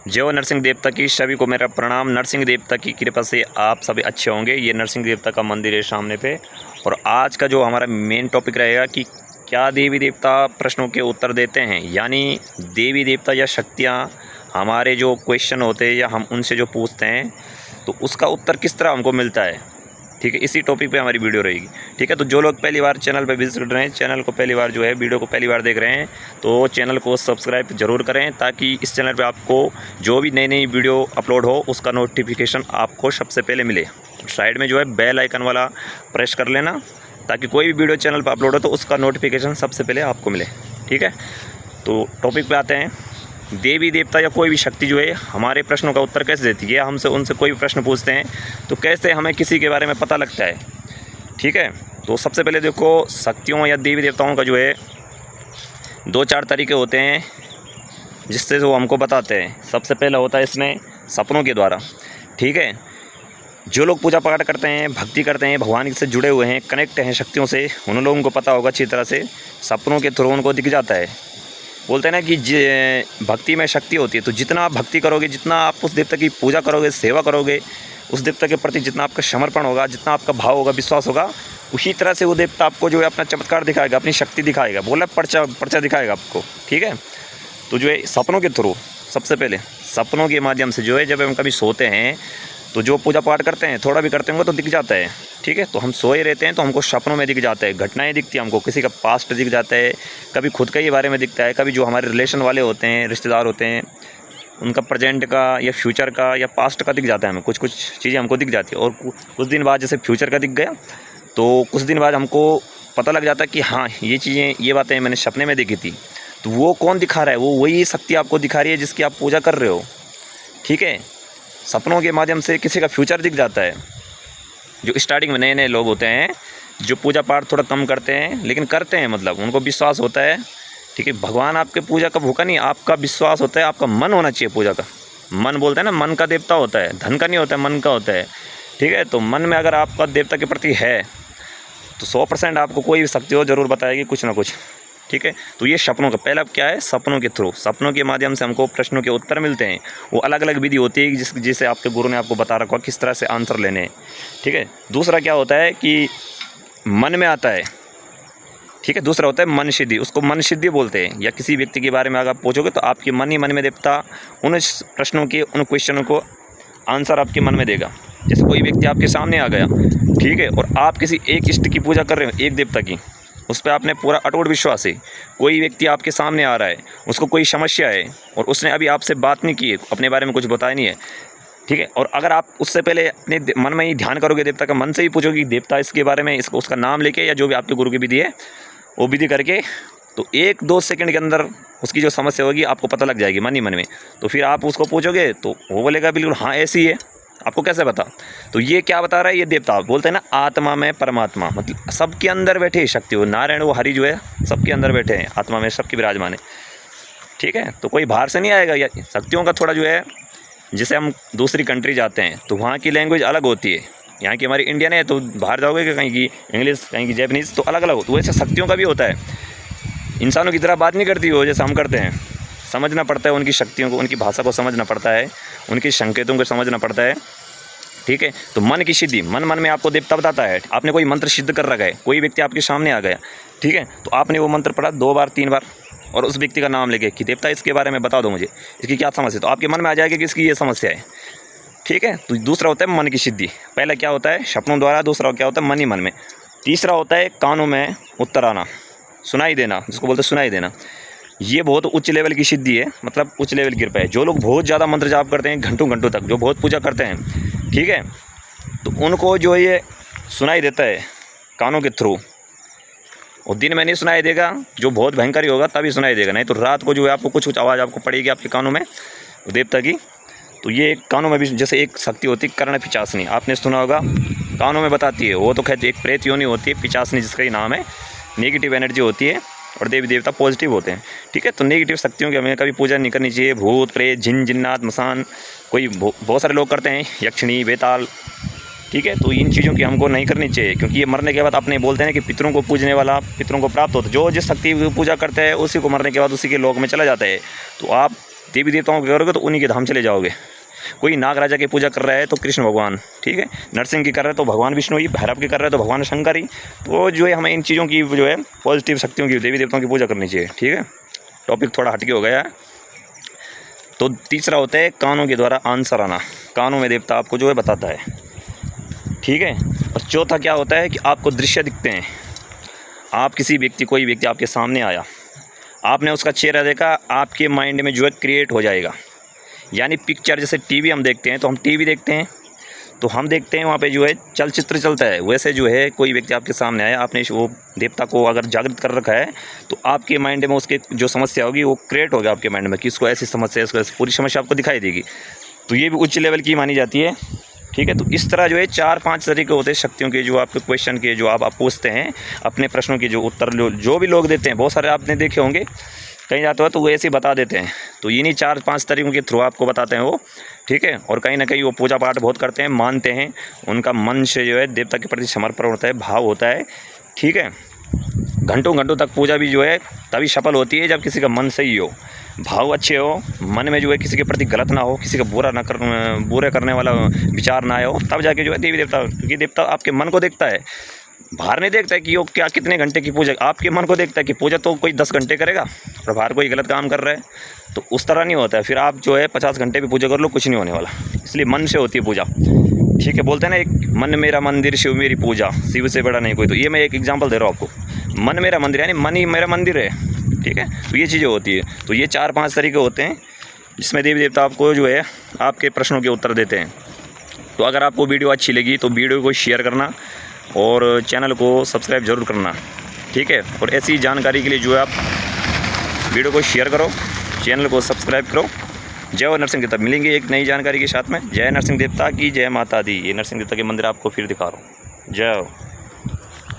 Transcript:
जय नरसिंह देवता की सभी को मेरा प्रणाम। नरसिंह देवता की कृपा से आप सभी अच्छे होंगे। ये नरसिंह देवता का मंदिर है सामने पे। और आज का जो हमारा मेन टॉपिक रहेगा कि क्या देवी देवता प्रश्नों के उत्तर देते हैं, यानी देवी देवता या शक्तियाँ हमारे जो क्वेश्चन होते हैं या हम उनसे जो पूछते हैं तो उसका उत्तर किस तरह हमको मिलता है। ठीक है, इसी टॉपिक पे हमारी वीडियो रहेगी। ठीक है, तो जो लोग पहली बार चैनल पे विजिट कर रहे हैं, चैनल को पहली बार जो है वीडियो को पहली बार देख रहे हैं, तो चैनल को सब्सक्राइब जरूर करें ताकि इस चैनल पे आपको जो भी नई नई वीडियो अपलोड हो उसका नोटिफिकेशन आपको सबसे पहले मिले। साइड में जो है बेल आइकन वाला प्रेस कर लेना ताकि कोई भी वीडियो चैनल पर अपलोड हो तो उसका नोटिफिकेशन सबसे पहले आपको मिले। ठीक है, तो टॉपिक पे आते हैं। देवी देवता या कोई भी शक्ति जो है हमारे प्रश्नों का उत्तर कैसे देती है। हमसे उनसे कोई भी प्रश्न पूछते हैं तो कैसे हमें किसी के बारे में पता लगता है। ठीक है, तो सबसे पहले देखो, शक्तियों या देवी देवताओं का जो है 2-4 तरीके होते हैं जिससे वो हमको बताते हैं। सबसे पहला होता है इसमें सपनों के द्वारा। ठीक है, जो लोग पूजा पाठ करते हैं, भक्ति करते हैं, भगवान से जुड़े हुए हैं, कनेक्ट हैं शक्तियों से, उन लोगों को पता होगा अच्छी तरह से सपनों के थ्रू उनको दिख जाता है। बोलते हैं ना कि भक्ति में शक्ति होती है, तो जितना आप भक्ति करोगे, जितना आप उस देवता की पूजा करोगे, सेवा करोगे, उस देवता के प्रति जितना आपका समर्पण होगा, जितना आपका भाव होगा, विश्वास होगा, उसी तरह से वो देवता आपको जो है अपना चमत्कार दिखाएगा, अपनी शक्ति दिखाएगा, बोला पर्चा दिखाएगा आपको। ठीक है, तो जो है सपनों के थ्रू, सबसे पहले सपनों के माध्यम से जो है जब हम कभी सोते हैं तो जो पूजा पाठ करते हैं, थोड़ा भी करते होंगे तो दिख जाता है। ठीक है, तो हम सोए रहते हैं तो हमको सपनों में दिख जाता है, घटनाएं दिखती हैं हमको, किसी का पास्ट दिख जाता है, कभी खुद का ही बारे में दिखता है, कभी जो हमारे रिलेशन वाले होते हैं, रिश्तेदार होते हैं, उनका प्रेजेंट का या फ्यूचर का या पास्ट का दिख जाता है हमें। कुछ चीज़ें हमको दिख जाती है और कुछ दिन बाद जैसे फ्यूचर का दिख गया तो कुछ दिन बाद हमको पता लग जाता है कि हाँ ये चीज़ें, ये बातें मैंने सपने में देखी थी। तो वो कौन दिखा रहा है? वो वही शक्ति आपको दिखा रही है जिसकी आप पूजा कर रहे हो। ठीक है, सपनों के माध्यम से किसी का फ्यूचर दिख जाता है। जो स्टार्टिंग में नए नए लोग होते हैं, जो पूजा पाठ थोड़ा कम करते हैं लेकिन करते हैं, मतलब उनको विश्वास होता है। ठीक है, भगवान आपके पूजा का भूखा नहीं, आपका विश्वास होता है, आपका मन होना चाहिए पूजा का। मन बोलते हैं ना, मन का देवता होता है, धन का नहीं होता है, मन का होता है। ठीक है, तो मन में अगर आपका देवता के प्रति है तो 100% आपको कोई भी शक्ति हो ज़रूर बताएगी कुछ ना कुछ। ठीक है, तो ये सपनों का पहला क्या है, सपनों के थ्रू, सपनों के माध्यम से हमको प्रश्नों के उत्तर मिलते हैं। वो अलग अलग विधि होती है जिसे आपके गुरु ने आपको बता रखा किस तरह से आंसर लेने हैं। ठीक है, दूसरा क्या होता है कि मन में आता है। ठीक है, दूसरा होता है मन सिद्धि, उसको मन सिद्धि बोलते हैं। या किसी व्यक्ति के बारे में अगर आप पूछोगे तो आपके मन ही मन में देवता उन प्रश्नों के, उन क्वेश्चनों को आंसर आपके मन में देगा। जैसे कोई व्यक्ति आपके सामने आ गया, ठीक है, और आप किसी एक इष्ट की पूजा कर रहे हो, एक देवता की, उस पर आपने पूरा अटूट विश्वास है। कोई व्यक्ति आपके सामने आ रहा है, उसको कोई समस्या है और उसने अभी आपसे बात नहीं की है, अपने बारे में कुछ बताया नहीं है। ठीक है, और अगर आप उससे पहले अपने मन में ही ध्यान करोगे, देवता का मन से ही पूछोगे देवता इसके बारे में, इसको उसका नाम लेके या जो भी आपके गुरु की विधि है वो विधि करके, तो 1-2 सेकंड के अंदर उसकी जो समस्या होगी आपको पता लग जाएगी मन ही मन में। तो फिर आप उसको पूछोगे तो वो बोलेगा बिल्कुल हाँ ऐसी है। आपको कैसे बता? तो ये क्या बता रहा है, ये देवता बोलते हैं ना आत्मा में परमात्मा, मतलब सबके अंदर बैठे शक्ति, वो नारायण वो हरि जो है सबके अंदर बैठे हैं, आत्मा में सबकी विराजमान है। ठीक है, तो कोई बाहर से नहीं आएगा। या शक्तियों का थोड़ा जो है, जैसे हम दूसरी कंट्री जाते हैं तो वहाँ की लैंग्वेज अलग होती है, यहाँ की हमारी इंडियन है, तो बाहर जाओगे कि कहीं की इंग्लिश, कहीं की जैपनीज़, तो अलग अलग हो। तो वैसे शक्तियों का भी होता है, इंसानों की तरह बात नहीं करती हो जैसे हम करते हैं। समझना पड़ता है उनकी शक्तियों को, उनकी भाषा को समझना पड़ता है, उनके संकेतों को समझना पड़ता है। ठीक है, तो मन की सिद्धि, मन मन में आपको देवता बताता है। आपने कोई मंत्र सिद्ध कर रखा है, कोई व्यक्ति आपके सामने आ गया, ठीक है, तो आपने वो मंत्र पढ़ा 2 बार 3 बार और उस व्यक्ति का नाम लेके कि देवता इसके बारे में बता दो मुझे, इसकी क्या समस्या है, तो आपके मन में आ जाएगा कि इसकी ये समस्या है। ठीक है, तो दूसरा होता है मन की सिद्धि। पहला क्या होता है सपनों द्वारा, दूसरा क्या होता है मन ही मन में। तीसरा होता है कानों में उत्तर आना, सुनाई देना, जिसको बोलते हैं सुनाई देना। ये बहुत उच्च लेवल की सिद्धि है, मतलब उच्च लेवल की कृपा है। जो लोग बहुत ज़्यादा मंत्र जाप करते हैं घंटों घंटों तक, जो बहुत पूजा करते हैं, ठीक है, तो उनको जो ये सुनाई देता है कानों के थ्रू। और दिन में नहीं सुनाई देगा, जो बहुत भयंकर ही होगा तभी सुनाई देगा, नहीं तो रात को जो है आपको कुछ आवाज़ आपको पड़ेगी आपके कानों में देवता की। तो ये कानों में भी जैसे एक शक्ति होती है कर्ण पिचासनी, आपने सुना होगा, कानों में बताती है। वो तो खैर एक प्रेत योनि होती है, पिचासनी जिसका ही नाम है, नेगेटिव एनर्जी होती है और देवी देवता पॉजिटिव होते हैं। ठीक है, तो नेगेटिव शक्तियों की हमें कभी पूजा नहीं करनी चाहिए। भूत प्रेत जिन जिन्नात मसान, कोई बहुत सारे लोग करते हैं, यक्षिणी बेताल, ठीक है, तो इन चीज़ों की हमको नहीं करनी चाहिए, क्योंकि ये मरने के बाद अपने बोलते हैं कि पितरों को पूजने वाला पितरों को प्राप्त होता है। जो जिस शक्ति की पूजा करते हैं उसी को मरने के बाद उसी के लोक में चला जाता है। तो आप देवी देवताओं की करोगे तो उन्हीं के धाम चले जाओगे। कोई नागराजा की पूजा कर रहा है तो कृष्ण भगवान, ठीक है, नरसिंह की कर रहा है तो भगवान विष्णु ही, भैरव की कर रहा है तो भगवान शंकर ही। तो जो है हमें इन चीज़ों की जो है पॉजिटिव शक्तियों की, देवी देवताओं की पूजा करनी चाहिए, ठीक है। टॉपिक थोड़ा हटके हो गया है। तो तीसरा होता है कानों के द्वारा आंसर आना, कानों में देवता आपको जो है बताता है, ठीक है। और चौथा क्या होता है कि आपको दृश्य दिखते हैं। आप किसी व्यक्ति, कोई व्यक्ति आपके सामने आया, आपने उसका चेहरा देखा, आपके माइंड में जो है क्रिएट हो जाएगा। यानी पिक्चर, जैसे टीवी हम देखते हैं तो हम टीवी देखते हैं तो हम देखते हैं वहाँ पे जो है चलचित्र चलता है, वैसे जो है कोई व्यक्ति आपके सामने आया, आपने वो देवता को अगर जागृत कर रखा है तो आपके माइंड में उसके जो समस्या होगी वो क्रिएट होगा आपके माइंड में कि इसको ऐसी समस्या है, इसको ऐसी, पूरी समस्या आपको दिखाई देगी। तो ये भी उच्च लेवल की मानी जाती है, ठीक है। तो इस तरह जो है 4-5 तरीके होते हैं शक्तियों के, जो आपके क्वेश्चन के, जो आप पूछते हैं अपने प्रश्नों के जो उत्तर जो भी लोग देते हैं, बहुत सारे आपने देखे होंगे, कहीं जाते हो तो वो ऐसे ही बता देते हैं। तो इन्हीं 4-5 तरीकों के थ्रू आपको बताते हैं वो, ठीक है। और कहीं ना कहीं वो पूजा पाठ बहुत करते हैं, मानते हैं, उनका मन से जो है देवता के प्रति समर्पण होता है, भाव होता है, ठीक है। घंटों घंटों तक पूजा भी जो है तभी सफल होती है जब किसी का मन सही हो, भाव अच्छे हो, मन में जो है किसी के प्रति गलत ना हो, किसी का बुरा करने वाला विचार ना आए हो, तब जाके जो है देवी देवता, क्योंकि देवता आपके मन को देखता है, बाहर नहीं देखता है कि वो क्या कितने घंटे की पूजा, आपके मन को देखता है कि पूजा तो कोई 10 घंटे करेगा और बाहर कोई गलत काम कर रहा है, तो उस तरह नहीं होता है। फिर आप जो है 50 घंटे भी पूजा कर लो, कुछ नहीं होने वाला। इसलिए मन से होती है पूजा, ठीक है। बोलते हैं ना, एक मन मेरा मंदिर, शिव मेरी पूजा, शिव से बड़ा नहीं कोई। तो ये मैं एक एग्जाम्पल दे रहा हूँ आपको, मन मेरा मंदिर यानी मन ही मेरा मंदिर है, ठीक है। तो ये चीज़ें होती है। तो ये 4-5 तरीके होते हैं जिसमें देवी देवता आपको जो है आपके प्रश्नों के उत्तर देते हैं। तो अगर आपको वीडियो अच्छी लगी तो वीडियो को शेयर करना और चैनल को सब्सक्राइब ज़रूर करना, ठीक है। और ऐसी जानकारी के लिए जो है आप वीडियो को शेयर करो, चैनल को सब्सक्राइब करो। जय हो नरसिंह देवता। मिलेंगे एक नई जानकारी के साथ में। जय नरसिंह देवता की, जय माता दी। ये नरसिंह देवता के मंदिर आपको फिर दिखा रहा हूँ। जय हो।